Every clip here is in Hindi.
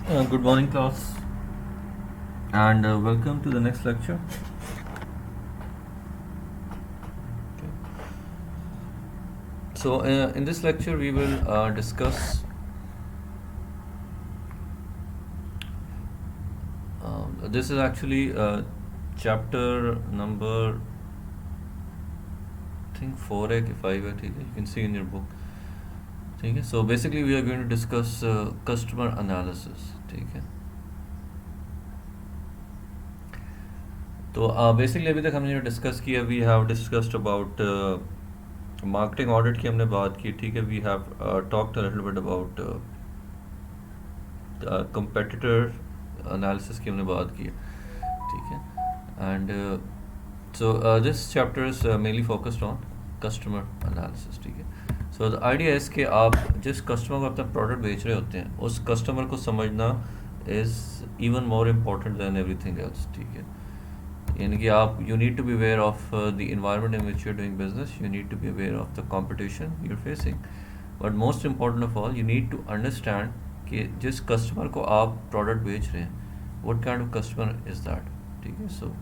Good morning, class, and welcome to the next lecture. Okay. So, in this lecture, we will discuss. This is actually chapter number, I think, 4 if I were to, you can see in your book. Okay. So, basically, we are going to discuss customer analysis. Okay. तो बेसिकली अभी तक हमने जो डिस्कस किया we have discussed about marketing audit की हमने बात की ठीक है we have talked a little bit about competitor analysis की हमने बात की ठीक है and so this chapter is mainly focused on customer analysis ठीक है सो द आइडिया इज़ कि आप जिस कस्टमर को अपना प्रोडक्ट बेच रहे होते हैं उस कस्टमर को समझना is even more important than everything else ठीक है यानी कि आप you need to be aware of the environment in which you are doing business you need to be aware of the competition you are facing but most important of all you need to understand कि जिस कस्टमर को आप प्रोडक्ट बेच रहे हैं what kind of customer is that ठीक है so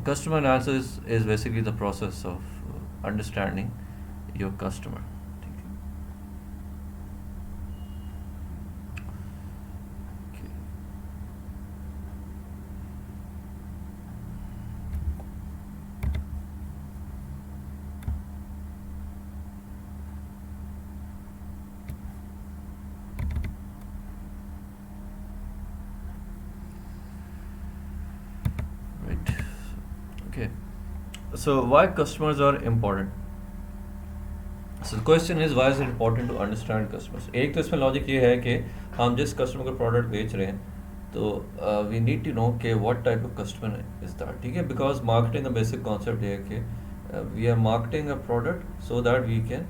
customer analysis is basically the process of understanding your customer ठीक है Okay. Right. Okay. So why customers are important? So the question is why is it important to understand customers? एक तो इसमें लॉजिक ये है कि हम जिस कस्टमर को प्रोडक्ट बेच रहे हैं तो वी नीड टू नो कि what type of customer is that ठीक है बिकॉज मार्केटिंग का बेसिक कॉन्सेप्ट ये है कि we are marketing a product so that we can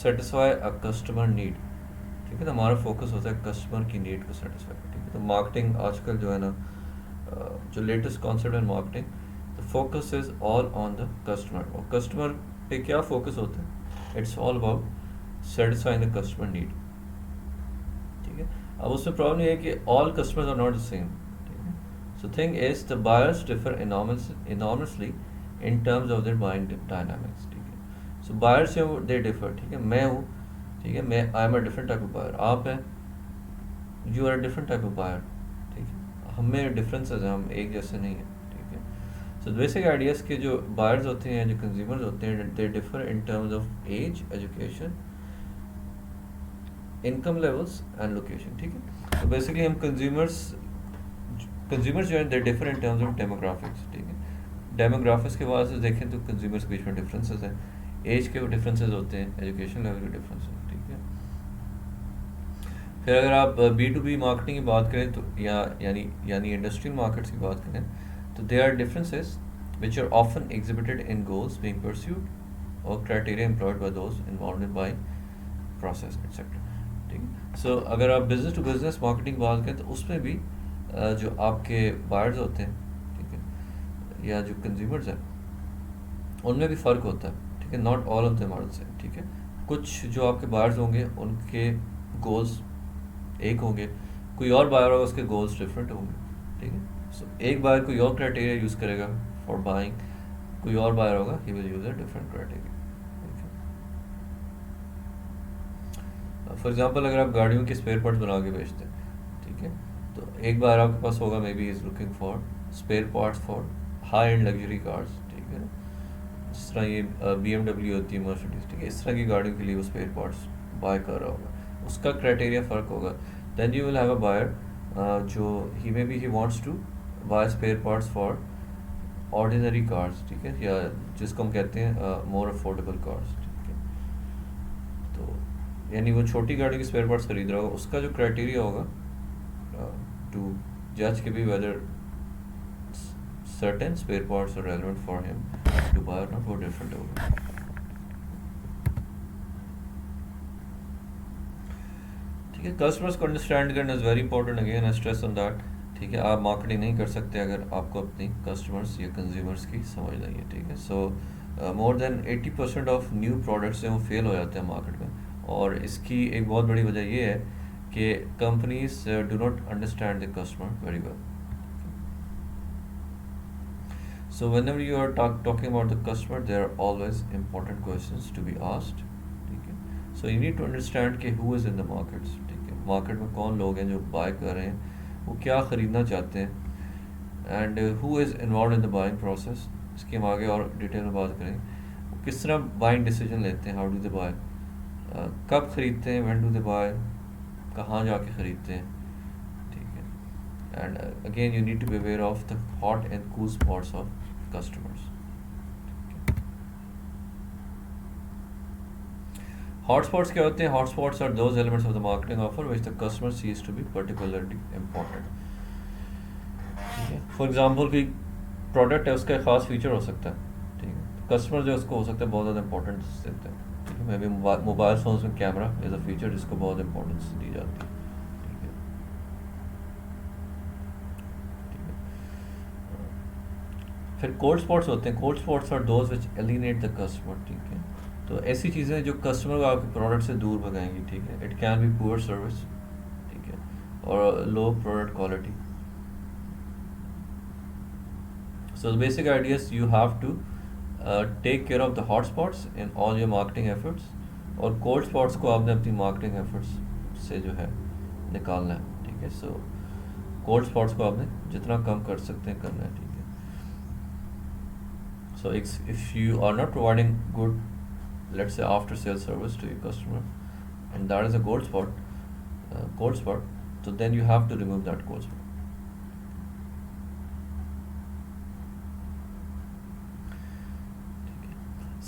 satisfy a customer need ठीक है तो हमारा फोकस होता है कस्टमर की नीड को सेटिस्फाई ठीक है तो मार्केटिंग आजकल जो है ना जो लेटेस्ट कॉन्सेप्ट है marketing the focus is all on the customer और कस्टमर पे क्या फोकस होता है it's all about satisfying the customer need ठीक है अब उसमें प्रॉब्लम ये है कि all customers are not the same ठीक है so thing is the buyers differ enormously in terms of their buying dynamics ठीक है सो बायर्स हैं दे डिफर ठीक है मैं हूँ ठीक है मैं I am a different type of buyer आप हैं you are a different type of buyer ठीक है हम में डिफरेंसेस हैं हम एक जैसे नहीं हैं ठीक है सो बेसिक आइडियाज़ के जो बायर्स होते हैं जो कंज्यूमर्स होते हैं they differ in terms of age education income levels and location ठीक है तो बेसिकली हम कंज्यूमर्स जो है they differ in terms of demographics ठीक है डेमोग्राफिक्स के बाद से देखें तो कंज्यूमर्स के बीच में डिफरेंसेस हैं एज के डिफरेंसेस होते हैं एजुकेशन लेवल के डिफरेंस हैं ठीक है फिर अगर आप बी टू बी मार्केटिंग की बात करें तो यानी इंडस्ट्रियल मार्केट्स की बात करें तो they are differences which are often exhibited in goals being pursued और criteria employed by those involved in buying process etcetera ठीक है सो अगर आप बिजनेस टू बिजनेस मार्केटिंग बात करें तो उसमें भी जो आपके बायर्स होते हैं ठीक है या जो कंज्यूमर्स हैं उनमें भी फ़र्क होता है ठीक है not all of them are the same ठीक है कुछ जो आपके बायर्स होंगे उनके गोल्स एक होंगे कोई और बायर होगा उसके गोल्स डिफरेंट होंगे ठीक है सो एक बायर कोई और क्राइटेरिया यूज़ करेगा फॉर बाइंग कोई और बायर होगा he will use a different criteria for example अगर आप गाड़ियों के स्पेयर पार्ट्स बना के बेचते हैं ठीक है तो एक बार आपके पास होगा maybe is looking for spare parts for high end luxury cars ठीक है जिस तरह ये BMW होती है मर्सिडीज ठीक है इस तरह की गाड़ियों के लिए वो स्पेयर पार्ट्स बाय कर रहा होगा उसका क्राइटेरिया फ़र्क होगा then you will have a buyer जो he may be he wants to buy spare parts for ordinary cars ठीक है या जिसको हम कहते हैं मोर अफोर्डेबल कार्स ठीक है तो यानी वो छोटी गाड़ी के स्पेयर पार्ट्स खरीद रहा होगा उसका जो क्राइटेरिया होगा टू जज के भी weather certain spare parts are relevant for him to buy or not वो different होगा ठीक है कस्टमर्स को अंडरस्टैंड करना is very important again I stress on that ठीक है आप मार्केटिंग नहीं कर सकते अगर आपको अपनी कस्टमर्स या कंज्यूमर्स की समझ नहीं है ठीक है so more than 80% of new products हैं वो फेल हो जाते हैं मार्केट में और इसकी एक बहुत बड़ी वजह ये है कि companies do not understand the customer very well. So whenever you are talking about the customer, there are always important questions to be asked. ठीक है. So you need to understand कि who is in the markets. ठीक है. मार्केट में कौन लोग हैं जो बाय कर रहे हैं, वो क्या ख़रीदना चाहते हैं, and who is involve in the buying process. इसकी हम आगे और डिटेल में बात करेंगे. वो किस तरह बाइंग डिसीजन लेते हैं, हाउ डू दे बाय, कब ख़रीदते हैं, व्हेन डू दे बाय, कहाँ जाके ख़रीदते हैं. ठीक है. And again you need to be aware of the hot and cool spots of customers. Hotspots क्या होते हैं? Hotspots are those elements of the marketing offer which the customer sees to be particularly important. ठीक है. For example, कोई प्रोडक्ट है, उसका एक खास फीचर हो सकता है. ठीक है. कस्टमर जो उसको हो सकता है बहुत ज़्यादा इंपॉर्टेंस देते हैं. ठीक है. मे बी मोबाइल फोन्स में कैमरा इज़ अ फीचर जिसको बहुत इंपॉर्टेंस दी जाती है. फिर कोल्ड स्पॉट्स होते हैं. Cold spots are those which alienate the customer. ठीक है. तो ऐसी चीज़ें जो कस्टमर को आपके प्रोडक्ट से दूर भगाएंगी. ठीक है. It can be poor service. ठीक है. और low product quality. So the basic ideas, you have to take care of the hot spots in all your marketing efforts, और कोल्ड स्पॉट्स को आपने अपनी मार्केटिंग एफर्ट्स से जो है निकालना है. ठीक है. सो कोल्ड स्पॉट्स को आपने जितना कम कर सकते हैं करना है. ठीक है. So if you are not providing good, let's say after sales service to your customer, and that is a cold spot, so then you have to remove that cold spot.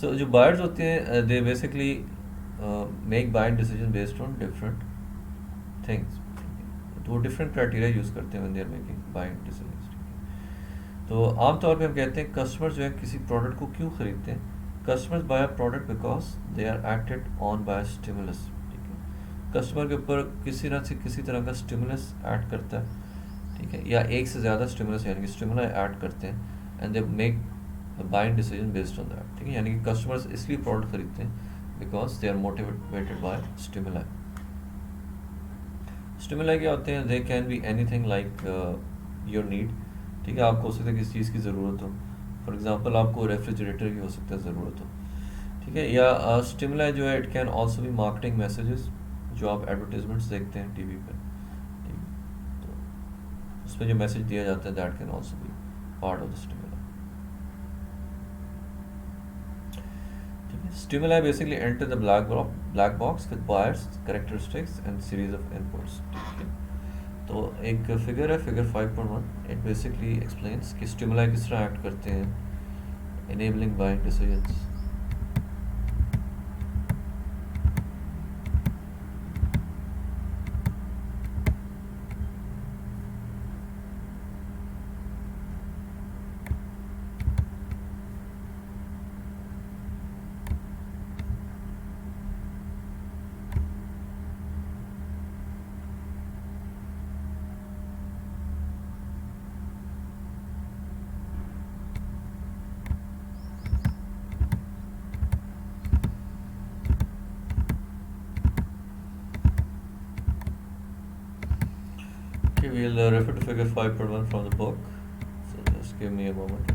So जो buyers होते हैं, they basically make buying decision based on different things. तो वो different criteria use करते हैं when they are making buying decisions. तो आमतौर पे हम कहते हैं कस्टमर जो है किसी प्रोडक्ट को क्यों खरीदते हैं. Customers buy a product because they are acted on by stimulus. ठीक है. कस्टमर के ऊपर किसी तरह का स्टिमुलस ऐड करता है. ठीक है. या एक से ज़्यादा स्टिमुलस यानी कि स्टिमुला ऐड करते हैं, and they make buying decision based on that. ठीक है. यानी कि कस्टमर्स इसलिए प्रोडक्ट खरीदते हैं because they are motivated by stimuli. Stimuli क्या होते हैं? They can be anything like your need. ठीक है. आपको हो सकता है किसी चीज़ की ज़रूरत हो. फॉर एग्जांपल आपको रेफ्रिजरेटर की हो सकता है ज़रूरत हो. ठीक है. या स्टिमुला जो है, it can also B marketing messages जो आप एडवर्टाइजमेंट्स देखते हैं टीवी पे. ठीक है. तो उसमें जो मैसेज दिया जाता है, that can also be part of the stimuli. ठीक है. Stimuli basically enter the black box with buyers characteristics and series of inputs. ठीक है. तो एक फिगर है, फिगर 5.1. इट बेसिकली एक्सप्लेन्स कि स्टिमुला किस तरह एक्ट करते हैं enabling buying decisions. Okay, we'll refer to figure 5.1 from the book. So just give me a moment.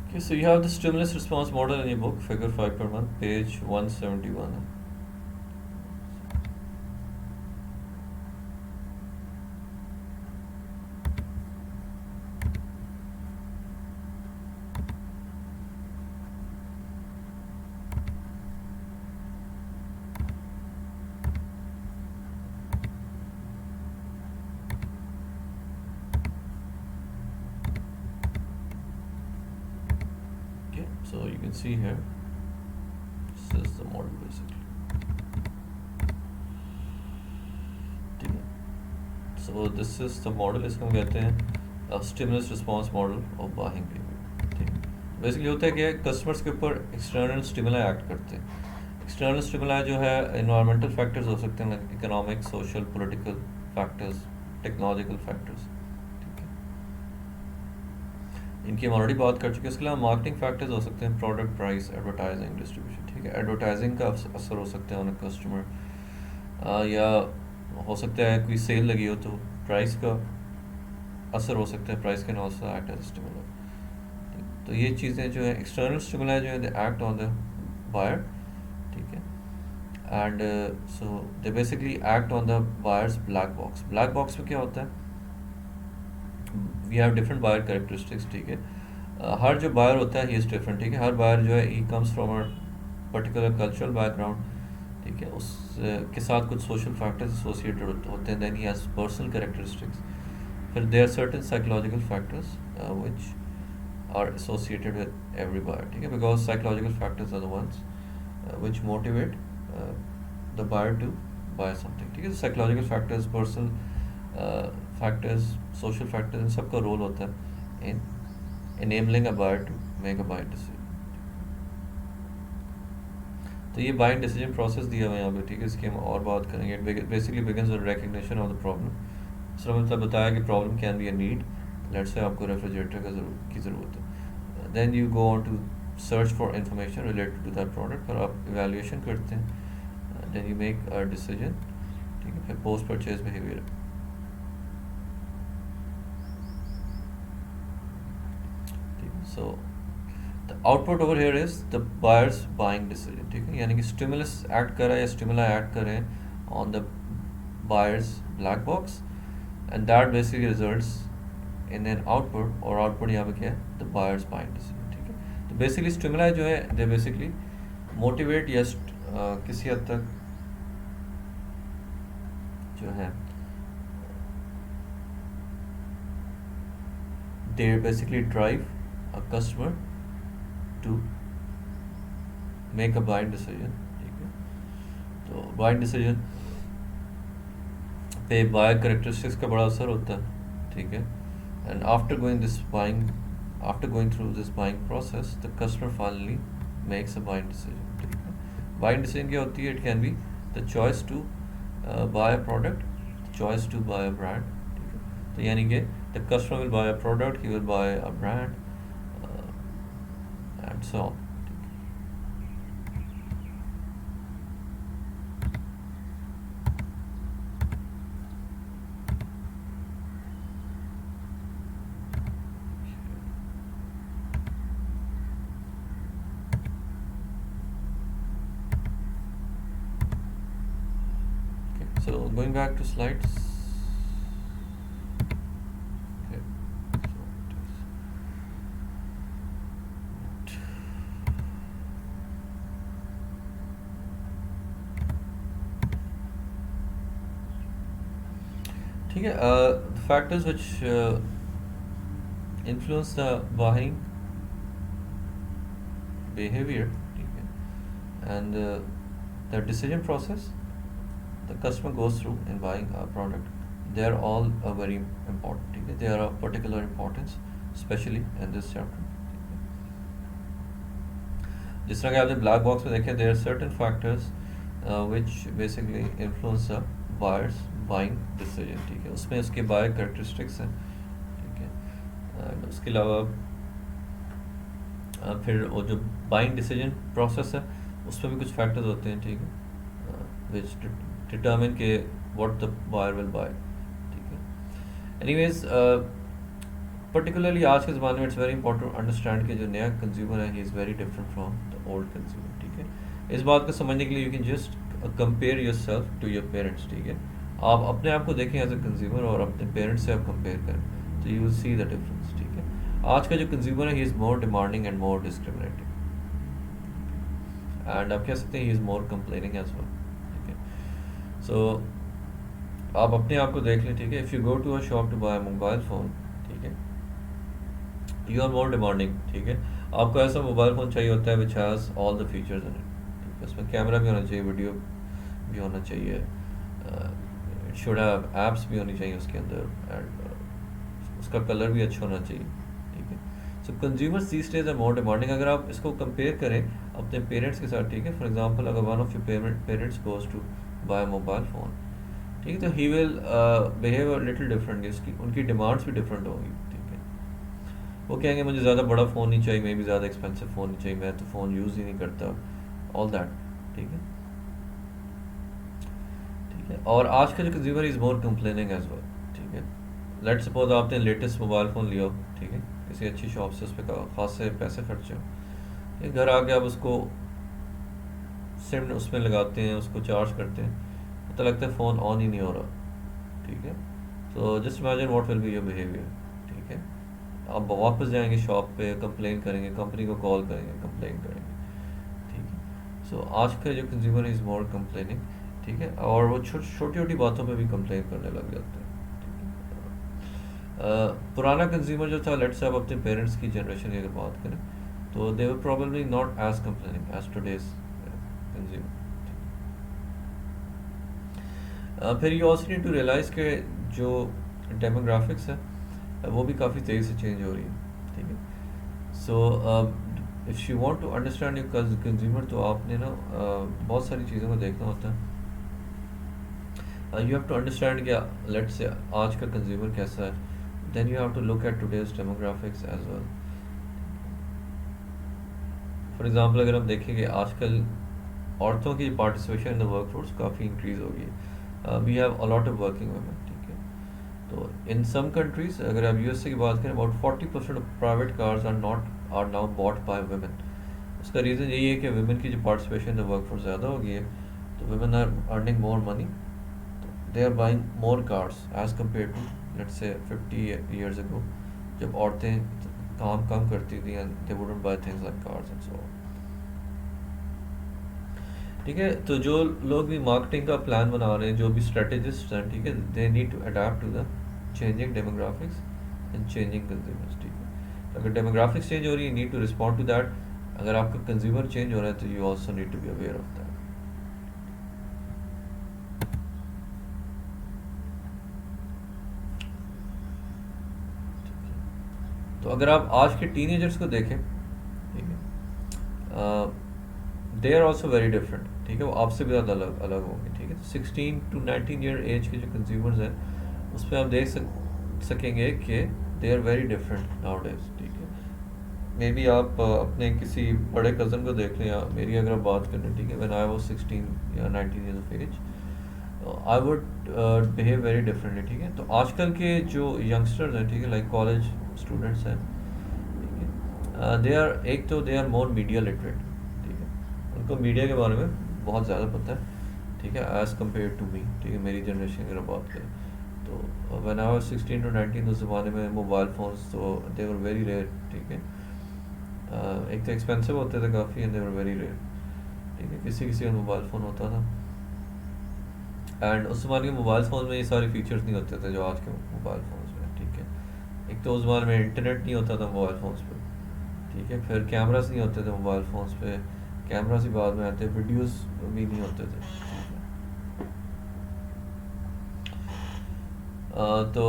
Okay, so you have the stimulus response model in your book, figure 5.1, page 171. So you can see here, this is the model basically. ठीक है. So this is the model, इसको हम कहते हैं stimulus response model of buying behavior. ठीक है. Basically होता है कि कस्टमर्स के ऊपर एक्सटर्नल स्टिमुला एक्ट करते हैं. एक्सटर्नल स्टिमुलाई जो है इन्वायरमेंटल फैक्टर्स हो सकते हैं, economic, social, political factors, technological factors, ठीक है, इनकी हम ऑलरेडी बात कर चुके हैं। इसके अलावा मार्केटिंग फैक्टर्स हो सकते हैं, प्रोडक्ट प्राइस, एडवर्टाइजिंग, डिस्ट्रीब्यूशन, ठीक है, एडवर्टाइजिंग का असर हो सकता है ऑन कस्टमर, या हो सकता है कोई सेल लगी हो तो प्राइस का असर हो सकता है, price can also act as stimulus. तो ये चीज़ें जो है एक्सटर्नल स्टिमुलाई जो है they act on the buyer, ठीक है, and so they basically act on the buyer's black box. Black box में क्या होता है, we have different buyer characteristics, ठीक है, हर जो बायर होता है ही इज़ डिफरेंट, ठीक है, हर बायर जो है he comes from a particular cultural background, ठीक है, उस के साथ कुछ सोशल फैक्टर्स एसोसिएटेड होते हैं, then he has personal characteristics, फिर there are certain psychological factors which are associated with every buyer, ठीक है, because psychological factors are the ones which motivate the buyer to buy something, ठीक है, psychological factors, personal factors, social factors, इन सबका रोल होता है इन enabling a buyer to make a buying decision। तो ये बाइंग डिसीजन प्रोसेस दिया हुआ है यहाँ पे, ठीक है, इसकी हम और बात करेंगे। It basically begins with recognition of the problem. Sir मतलब बताया कि problem can be a need, let's say आपको रेफ्रिजरेटर की ज़रूरत है, then you go on to search for information related to that product, और आप इवेल्युएशन करते हैं, then you make a decision, ठीक है, फिर post purchase behaviour. So the output over here is the buyer's buying decision, ठीक है, यानी कि स्टिमुलस एक्ट कर रहा है या स्टिमुला एक्ट कर रहे हैं on the buyer's black box, and that basically results in an output, और आउटपुट यहाँ पे क्या है, the buyer's buying decision, ठीक है। तो बेसिकली स्टिमुला जो है दे बेसिकली मोटिवेट या किसी हद तक जो है they basically drive a customer to make a buying decision, ठीक है। तो buying decision पे buyer characteristics का बड़ा असर होता है, ठीक है, and after going through this buying process, the customer finally makes a buying decision, ठीक है। buying decision क्या होती है, it can be the choice to buy a product, choice to buy a brand, ठीक है। तो यानी कि the customer will buy a product, he will buy a brand, and so on, okay, so going back to slides, okay, so it is ठीक है, factors which influence the buying behaviour, ठीक है, and the decision process the customer goes through in buying a product, they are all very important, ठीक है, they are of particular importance specially in this chapter. जिस तरह कि आपने ब्लैक बॉक्स में देखे, there are certain factors which basically influence the buyers buying decision, ठीक है, उसमें उसके बायर कैरेक्टरिस्टिक्स हैं, ठीक है, एंड उसके अलावा फिर वो जो बाइंग डिसीजन प्रोसेस है उसमें भी कुछ फैक्टर्स होते हैं, ठीक है, विच डिटर्मिन के what the buyer will buy, ठीक है। एनीवेज पर्टिकुलरली आज के ज़माने में it's very important to understand कि जो नया कंज्यूमर है he is very different from the old consumer, ठीक है। इस बात को समझने के लिए you can just compare yourself to your parents, ठीक है, आप अपने आप को देखें एज अ कंज्यूमर और अपने पेरेंट्स से आप कंपेयर करें तो you will see the difference, ठीक है। आज का जो कंज्यूमर है he is more demanding and more discriminating, and आप कह सकते हैं he is more complaining as well, ठीक है। सो आप अपने आप को देख लें, ठीक है, if you go to a shop to buy mobile phone, ठीक है, यू आर मोर डिमांडिंग, ठीक है, आपको ऐसा मोबाइल फ़ोन चाहिए होता है which has all the features in it, ठीक है, उसमें कैमरा भी होना चाहिए, वीडियो भी होना चाहिए, इट शुड हैव एप्स भी होनी चाहिए उसके अंदर, एंड उसका कलर भी अच्छा होना चाहिए, ठीक है। So consumers these days are more demanding. अगर आप इसको कंपेयर करें अपने पेरेंट्स के साथ, ठीक है, फॉर एग्जांपल अगर one of your parents goes to buy mobile phone, ठीक है, तो he will behave a little differently, उसकी उनकी डिमांड्स भी डिफरेंट होंगी, ठीक है। वो कहेंगे मुझे ज़्यादा बड़ा फ़ोन नहीं चाहिए, मे भी ज़्यादा एक्सपेंसिव फ़ोन नहीं चाहिए, मैं तो फ़ोन यूज़ ही नहीं करता, ऑल दैट, ठीक है, ठीक है। और आज का जो consumer is more complaining as well, ठीक है। लेट सपोज आपने लेटेस्ट मोबाइल फ़ोन लिया हो, ठीक है, किसी अच्छी शॉप से, उस पर खास से पैसे खर्चे हो, ये घर आके आप उसको सिम उसमें लगाते हैं, उसको चार्ज करते हैं, पता लगता है फ़ोन ऑन ही नहीं हो रहा, ठीक है। तो just imagine what will be your behaviour, ठीक है। आप वापस जाएंगे शॉप पे, कंप्लेन करेंगे, कंपनी को कॉल करेंगे, कंप्लेन करेंगे, ठीक है। सो आज का जो कंज्यूमर इज़ मोर कंप्लेनिंग, ठीक है, और वो छोटी छोटी बातों पे भी कंप्लेन करने लग जाते हैं, ठीक है। पुराना कंज्यूमर जो था, लेट्स से आप अपने पेरेंट्स की जनरेशन की अगर बात करें, तो they were probably not as complaining as today's consumer. फिर you also need to realise के जो डेमोग्राफिक्स है वो भी काफ़ी तेज़ी से चेंज हो रही है, ठीक है। So if you want to understand your consumer, तो आपने ना बहुत सारी चीज़ों को देखना होता है। यू हैव टू अंडरस्टैंड क्या, लेट से आज का कंज्यूमर कैसा है, then you have to look at today's demographics as well. For example अगर हम देखेंगे आजकल औरतों की participation in the work force काफ़ी इंक्रीज़ हो गई है, we have a lot of working women, ठीक है। तो इन सम कंट्रीज, अगर आप यूएसए की बात करें, about 40% of private cars are now bought by women. उसका रीज़न यही है कि वुमेन की जो participation in the work force ज़्यादा हो गई है, तो women are earning more money, they are buying more cars as compare to let's say 50 years ago, जब औरतें काम कम करती थी and they wouldn't buy things like cars and so on, ठीक है। तो जो लोग भी मार्केटिंग का प्लान बना रहे हैं, जो भी स्ट्रेटेजिस्ट हैं, ठीक है, they need to adapt to the changing demographics and changing consumers, ठीक है। तो अगर डेमोग्राफिक्स चेंज हो रही है, need to respond to that. अगर आपका कंज्यूमर चेंज हो रहा है, तो you also need to be aware of that. तो अगर आप आज के टीनेजर्स को देखें, ठीक है, they are also very different, ठीक है, वो आपसे भी ज़्यादा अलग अलग होंगे, ठीक है। तो 16 to 19 ईयर एज के जो कंज्यूमर्स हैं, उसमें आप देख सकेंगे कि they are very different nowadays, ठीक है। मे बी आप अपने किसी बड़े कज़न को देख लें, या मेरी अगर आप बात करें, ठीक है, व्हेन आई वाज 16 या 19 years of age, I would behave very differently, ठीक है। तो आजकल के जो यंगस्टर्स हैं, ठीक है, लाइक कॉलेज स्टूडेंट्स हैं, ठीक है, दे आर, एक तो they are more media literate, ठीक है, उनको मीडिया के बारे में बहुत ज़्यादा पता है, ठीक है, एज़ कम्पेयर टू मी, ठीक है, मेरी जनरेशन की अगर बात करें, तो व्हेन आई वाज 16 to 19, उस ज़माने में मोबाइल फ़ोन्स तो दे वर वेरी रेयर, ठीक है। एक तो एक्सपेंसिव होते थे काफ़ी, and they were very rare, ठीक है, किसी किसी का मोबाइल फ़ोन होता था। एंड उस ज़माने के मोबाइल फ़ोन में ये सारे फीचर्स नहीं होते थे जो आज के मोबाइल फ़ोन्स में, ठीक है। एक तो उस ज़माने में इंटरनेट नहीं होता था मोबाइल फ़ोन्स पे, ठीक है, फिर कैमरास नहीं होते थे मोबाइल फ़ोन्स पे, कैमरास ही बाद में आते, वीडियोस भी नहीं होते थे, ठीक है। तो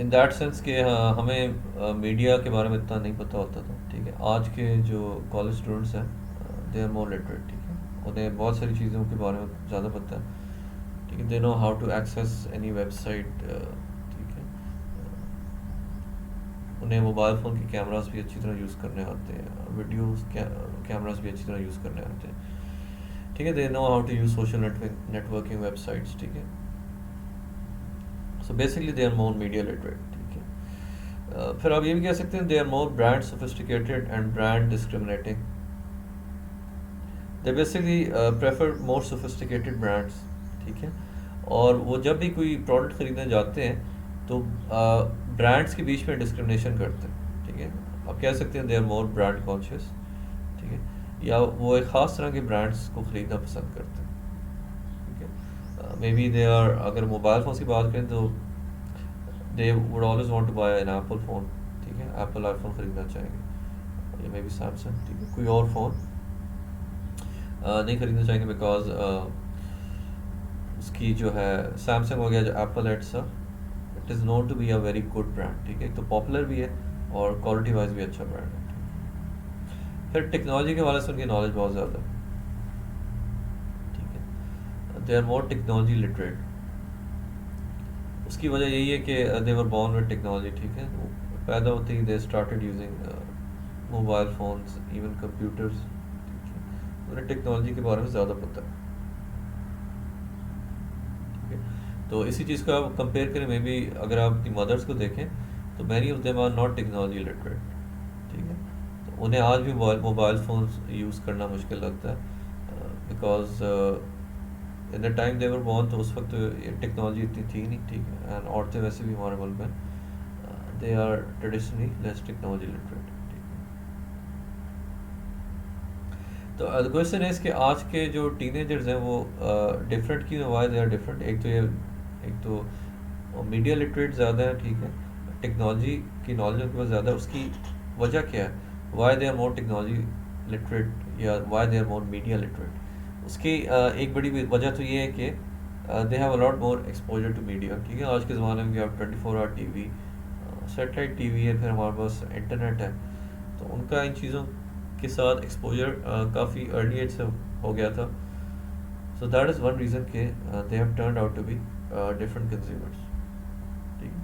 इन दैट सेंस कि हमें मीडिया के बारे में इतना नहीं पता होता था, ठीक है। आज के जो कॉलेज स्टूडेंट्स हैं, दे आर मोर लिटरेट, ठीक है, उन्हें बहुत सारी चीज़ों के बारे में ज़्यादा पता है, ठीक है। They know how to access any website, ठीक है। उन्हें मोबाइल फ़ोन के कैमरास भी अच्छी तरह यूज़ करने आते हैं, वीडियोस कैमरास भी अच्छी तरह यूज़ करने आते हैं, ठीक है। They know how to use social networking websites, ठीक है। So basically they are more media literate, ठीक है। फिर आप ये भी कह सकते हैं they are more brand sophisticated and brand discriminating. They basically prefer more sophisticated brands, ठीक है। और वो जब भी कोई प्रोडक्ट ख़रीदने जाते हैं, तो ब्रांड्स के बीच में डिस्क्रिमिनेशन करते हैं, ठीक है। आप कह सकते हैं they are more brand conscious, ठीक है, या वो एक ख़ास तरह के ब्रांड्स को ख़रीदना पसंद करते हैं, ठीक है। मे बी दे आर, अगर मोबाइल फ़ोन की बात करें, तो they would always want to buy an Apple phone, ठीक है, एप्पल आईफोन ख़रीदना चाहेंगे, या मे बी सैमसंग, ठीक है, कोई और फ़ोन नहीं ख़रीदना चाहेंगे, बिकॉज उसकी जो है सैमसंग हो गया, जो एप्पल है, it is known to be a very good brand, ठीक है, एक तो पॉपुलर भी है और क्वालिटी वाइज भी अच्छा ब्रांड है। फिर टेक्नोलॉजी के हवाले से उनकी नॉलेज बहुत ज़्यादा है, ठीक है, they are more technology literate. उसकी वजह यही है कि they were born with technology, ठीक है, वो पैदा होते ही they started using mobile phones, even computers, ठीक है, उन्हें टेक्नोलॉजी के बारे में ज़्यादा पता है, ठीक है। तो इसी चीज़ को आप कंपेयर करें, मे बी अगर आप अपनी मदर्स को देखें तो many of them are not technology literate, ठीक है, तो उन्हें आज भी मोबाइल फ़ोन्स यूज़ करना मुश्किल लगता है, because in the time they were born तो उस वक्त ये टेक्नोलॉजी इतनी थी नहीं, ठीक है, एंड औरतें वैसे भी हमारे मुल्क में they are traditionally less technology literate, ठीक है। तो द क्वेश्चन इज़ कि आज के जो टीनेजर्स हैं वो डिफरेंट क्यों हैं, वाई दे आर डिफरेंट। एक तो मीडिया लिटरेट ज़्यादा है, ठीक है, टेक्नोलॉजी की नॉलेज उनके पास ज़्यादा है, उसकी वजह क्या है, why they are more technology literate या why they are more media literate. उसकी एक बड़ी वजह तो ये है कि they have a lot more exposure to media, ठीक है, आज के ज़माने में आप 24 आवर टीवी, सेटेलाइट टीवी है, फिर हमारे पास इंटरनेट है, तो उनका इन चीज़ों के साथ एक्सपोजर काफ़ी अर्ली एज से हो गया था। So that is one reason के they have turned out to be different consumers, ठीक है,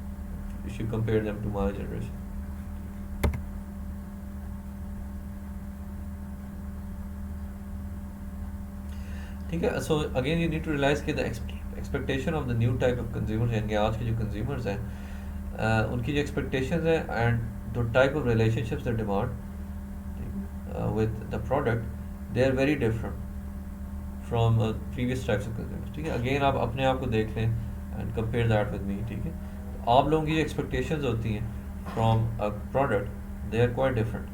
you should compare them to my generation. ठीक है, so again you need to realise कि the expectation of the new type of consumers, यानी कि आज के जो कंज्यूमर्स हैं उनकी जो एक्सपेक्टेशंस हैं and the type of relationships the demand with the product, they are very different from previous types of consumers, ठीक है। अगेन आप अपने आप को देख लें and compare that with me, ठीक है, तो आप लोगों की जो एक्सपेक्टेशंस होती हैं from a product they are quite different,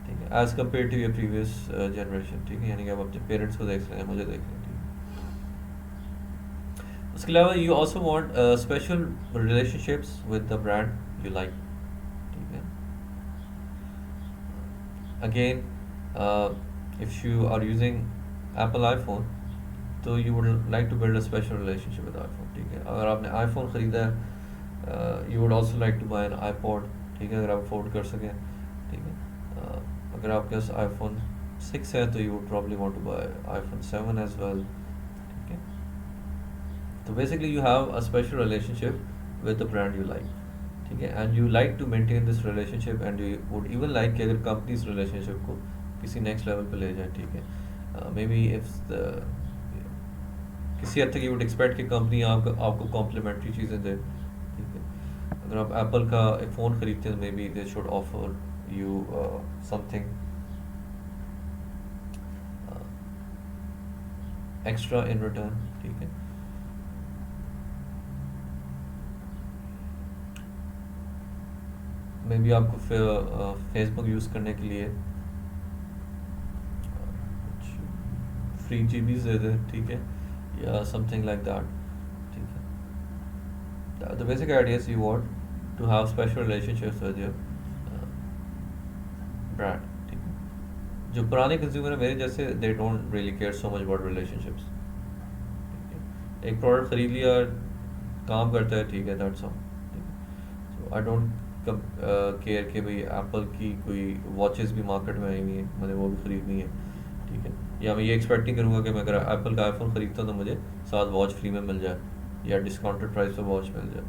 ठीक है, as compare to your previous generation, ठीक है, यानी कि आप अपने पेरेंट्स को देख लें, मुझे देख लें, ठीक है। उसके अलावा you also want special relationships with the brand you like, ठीक है। Again, if you are using Apple iPhone, तो you would like to build a special relationship with iPhone, ठीक है। अगर आपने iPhone ख़रीदा है, you would also like to buy an iPod, ठीक है, अगर आप अफोर्ड कर सकें, ठीक है। अगर आपके पास iPhone 6 है तो you would probably want to buy iPhone 7 as well, ठीक है। तो basically you have a special relationship with the brand you like, ठीक है, and you like to maintain this relationship and you would even like कि अगर कंपनी इस रिलेशनशिप को किसी नेक्स्ट लेवल पे ले जाए, ठीक है, मे बी इफ किसी हद तक यू वुड एक्सपेक्ट कि कंपनी आपको कॉम्प्लीमेंट्री चीज़ें दे, ठीक है। अगर आप एप्पल का एक फ़ोन खरीदते हैं तो may be they should offer you something extra in return, ठीक है। मे बी आपको फेसबुक यूज़ करने के लिए कुछ फ्री जीबीज़ दे दें, ठीक है, या समथिंग लाइक दैट, ठीक है। The basic idea is you want to have special relationships with your brand, ठीक है। जो पुराने कंज्यूमर है मेरे जैसे, they don't really care so much about relationships, ठीक है। एक प्रोडक्ट खरीद लिया, काम करता है, ठीक है, दैट्स ऑल, ठीक है। सो आई डोंट केयर कि भाई एप्पल की कोई वॉचेस भी मार्केट में आई हुई हैं, मैंने वो भी ख़रीदनी है, ठीक है, या मैं ये एक्सपेक्ट नहीं करूँगा कि मैं अगर एप्पल का आईफोन ख़रीदता हूँ तो मुझे साथ वॉच फ्री में मिल जाए या डिस्काउंटेड प्राइस पर वॉच मिल जाए,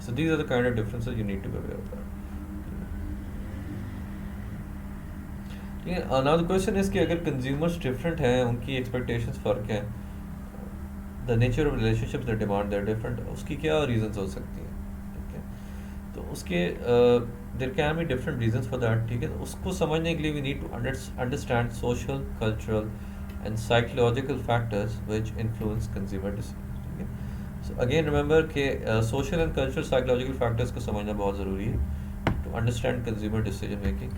so these are the kind of differences you need to be aware of that, ठीक है। नाउ द क्वेश्चन इज़ कि अगर कंज्यूमर्स डिफरेंट हैं, उनकी एक्सपेक्टेशंस फ़र्क हैं, the nature of relationships the demand they're different, उसकी क्या रीजंस हो सकती हैं, ठीक है। तो उसके there can be different reasons for that, ठीक है। तो उसको समझने के लिए we need to understand social, cultural and psychological factors which influence consumer decision, ठीक है। सो अगेन रिमेंबर कि social and cultural psychological factors को समझना बहुत ज़रूरी है to understand consumer decision making.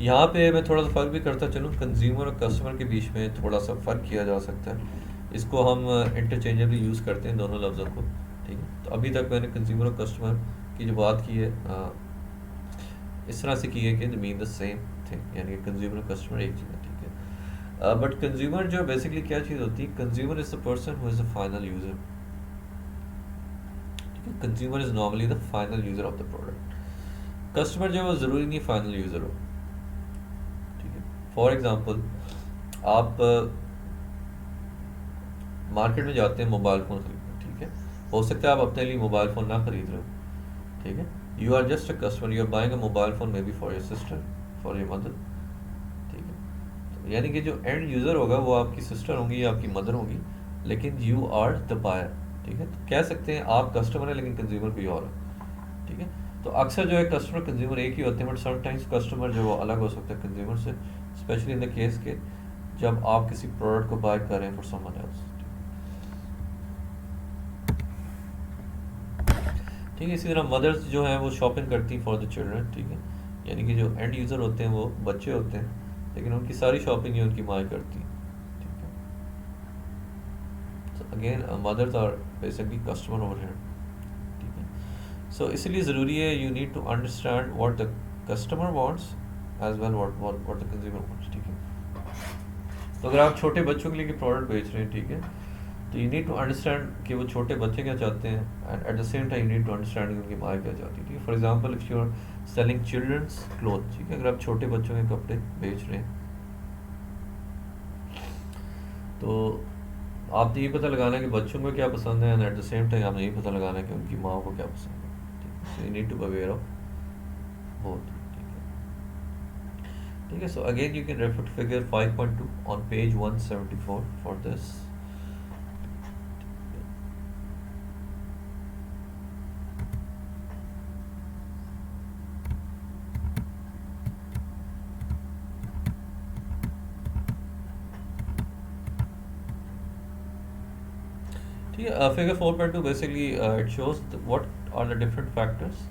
यहाँ पे मैं थोड़ा सा फ़र्क भी करता चलूँ, कंज्यूमर और कस्टमर के बीच में थोड़ा सा फ़र्क किया जा सकता है, इसको हम इंटरचेंजेबली यूज़ करते हैं दोनों लफ्ज़ों को, ठीक है। तो अभी तक मैंने कंज्यूमर और कस्टमर की जो बात की है इस तरह से की है कि they mean the same thing, यानी कि कंज्यूमर और कस्टमर एक चीज़ है, ठीक है। बट कंज्यूमर जो बेसिकली क्या चीज़ होती है, consumer is the person who is the final user, ठीक है। Consumer is normally the final user of the product. Customer जो है वो ज़रूरी नहीं फाइनल यूज़र हो, ठीक है। फॉर एग्ज़ाम्पल, आप मार्केट में जाते हैं मोबाइल फ़ोन खरीदने, ठीक है। हो सकता है आप अपने लिए मोबाइल फ़ोन ना खरीद रहे हो, ठीक है। You are just a customer, you are buying a mobile phone maybe for your sister, for your mother, ठीक है। तो यानी कि जो एंड यूज़र होगा वो आपकी सिस्टर होंगी या आपकी मदर होंगी, लेकिन यू आर द बायर, ठीक है। तो कह सकते हैं आप कस्टमर हैं लेकिन कंज्यूमर कोई और है, ठीक है। तो अक्सर जो है कस्टमर कंज्यूमर एक ही होते हैं, बट समटाइम्स कस्टमर जो है वो अलग हो सकता है कंज्यूमर से, स्पेशली इन द केस के जब आप किसी प्रोडक्ट को बाय कर रहे हैं फॉर समवन एल्स, ठीक है। इसी तरह मदर्स जो हैं वो शॉपिंग करती हैं फॉर द चिल्ड्रन, ठीक है। यानी कि जो एंड यूज़र होते हैं वो बच्चे होते हैं, लेकिन उनकी सारी शॉपिंग ही उनकी माँ करती हैं, ठीक है। तो again mothers are basically customer over here, ठीक है। सो इसलिए ज़रूरी है you need to understand what the customer wants as well what the consumer wants, ठीक है। तो अगर आप छोटे बच्चों के लिए प्रोडक्ट बेच रहे हैं, ठीक है, तो यू नीड टू अंडरस्टैंड कि वो छोटे बच्चे क्या चाहते हैं, and at the same time you need to understand कि उनकी माँ क्या चाहती है, ठीक है। For example, if you are selling children's cloth, ठीक है, अगर आप छोटे बच्चों के कपड़े बेच रहे हैं, तो आपने ये पता लगाना है कि बच्चों को क्या पसंद है, and at the same time आपने ये पता लगाना है कि उनकी माँ को क्या पसंद है, ठीक है। So you need to be aware of both, ठीक है, ठीक है। So again you can refer to figure 5.2 on page 174 for this. ठीक है, figure 4.2 basically it shows what are the different factors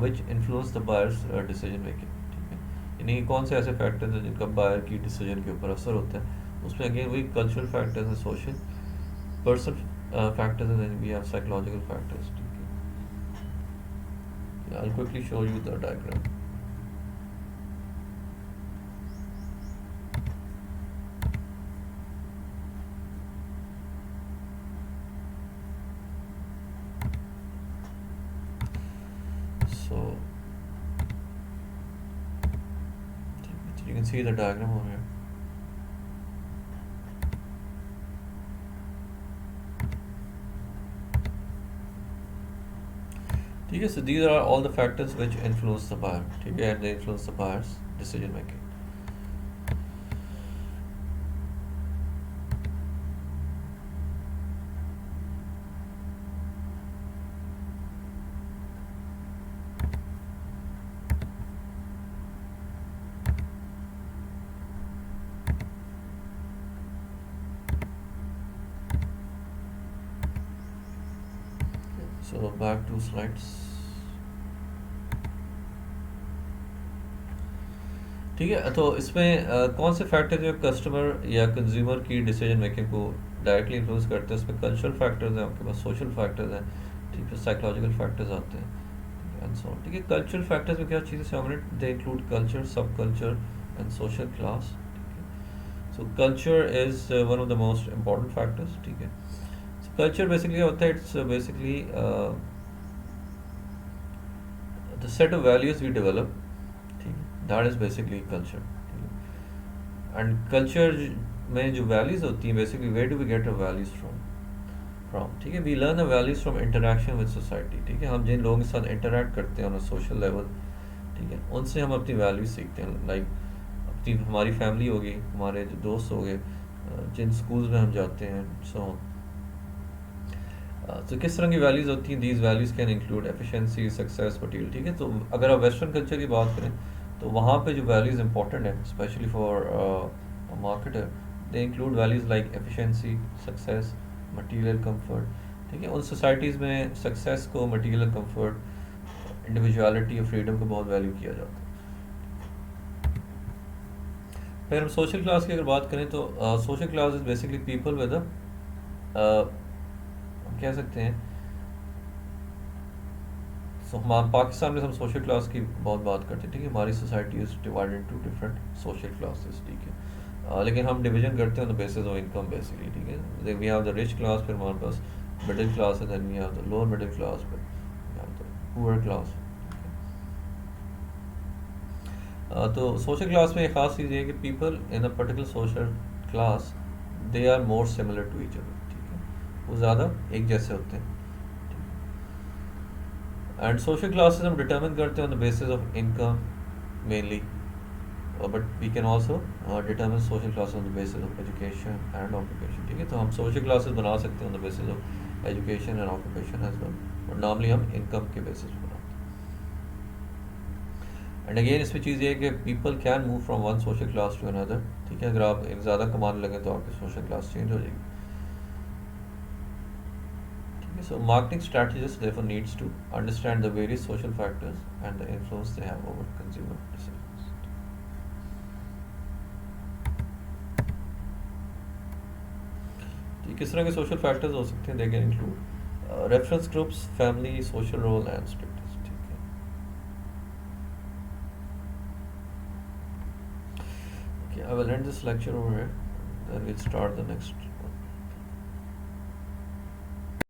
which influence the buyer's decision making, ठीक है। यानी कौन से ऐसे फैक्टर्स हैं जिनका बायर की डिसीजन के ऊपर असर होता है। उसमें अगेन वही कल्चरल फैक्टर्स हैं, सोशल, पर्सनल फैक्टर्स हैं, then we have psychological factors, ठीक है। I will quickly show you the diagram. So you can see the diagram over here. ठीक है, so these are all the factors which influence the buyer, ठीक है, and they influence the buyer's decision making. So back to slides. ठीक है, तो इसमें कौन से फैक्टर जो कस्टमर या कंज्यूमर की डिसीजन मेकिंग को डायरेक्टली इन्फ्लुएंस करते हैं। इसमें कल्चरल फैक्टर्स हैं, आपके पास सोशल फैक्टर्स हैं, ठीक है, साइकोलॉजिकल फैक्टर्स आते हैं, एंड सो, ठीक है। कल्चरल फैक्टर्स में क्या चीज़ें शामिल हैं, they include culture, sub culture and social class, ठीक है। So culture is one of the most important factors, ठीक है। सो कल्चर बेसिकली क्या होता है, it's basically the set of values we develop, ठीक है, दैट इज़ बेसिकली कल्चर, ठीक है। एंड कल्चर में जो वैल्यूज़ होती हैं, basically where do we get a values from, ठीक है। We learn a values from interaction with society, ठीक है। हम जिन लोगों के साथ इंटरेक्ट करते हैं ऑन अ सोशल लेवल, ठीक है, उनसे हम अपनी वैल्यूज़ सीखते हैं। लाइक अपनी हमारी फैमिली होगी, हमारे जो दोस्त हो गए, जिन स्कूल्स में हम जाते हैं, सो तो किस तरह की वैल्यूज़ होती हैं। These values can include efficiency, success, material, ठीक है। तो अगर आप वेस्टर्न कल्चर की बात करें तो वहाँ पे जो वैल्यूज़ इंपॉर्टेंट है, specially for marketer, they include values like efficiency, success, material, comfort, ठीक है। उन सोसाइटीज़ में सक्सेस को, मटीरियल कंफर्ट, इंडिविजुअलिटी और फ्रीडम को बहुत वैल्यू किया जाता है। फिर हम सोशल क्लास की अगर बात करें तो social class is basically people with हम कह सकते हैं, सो हम पाकिस्तान में हम सोशल क्लास की बहुत बात करते हैं, ठीक है। हमारी society is divided into different social classes, ठीक है। लेकिन हम डिवीजन करते हैं on the basis of income basically, ठीक है। We have the rich class, फिर हमारे पास मिडिल क्लास है, then we have the lower middle class, फिर we have the poor class, ठीक है। तो सोशल क्लास में एक खास चीज़ ये है कि people in a particular social class they are more similar to each other, ठीक है, वो ज़्यादा एक जैसे होते हैं। एंड सोशल क्लासेस हम डिटर्मिन करते हैं on the basis of income mainly, but we can also determine social class on the basis of education and occupation, ठीक है। तो हम सोशल क्लासेस बना सकते हैं on the basis of education and occupation as well, but normally हम इनकम के बेसिस पर बनाते हैं। एंड अगेन इसमें चीज़ ये है कि people can move from one social class to another, ठीक है। अगर आप एक ज़्यादा कमाने लगे तो आपकी सोशल क्लास चेंज हो जाएगी, ठीक है। So marketing strategist therefore needs to understand the various social factors and the influence they have over consumer decisions. किस तरह के सोशल फैक्टर्स हो सकते हैं, they can include reference groups, family, social role and status, ठीक है। Okay, I will end this lecture over here, then we'll start the next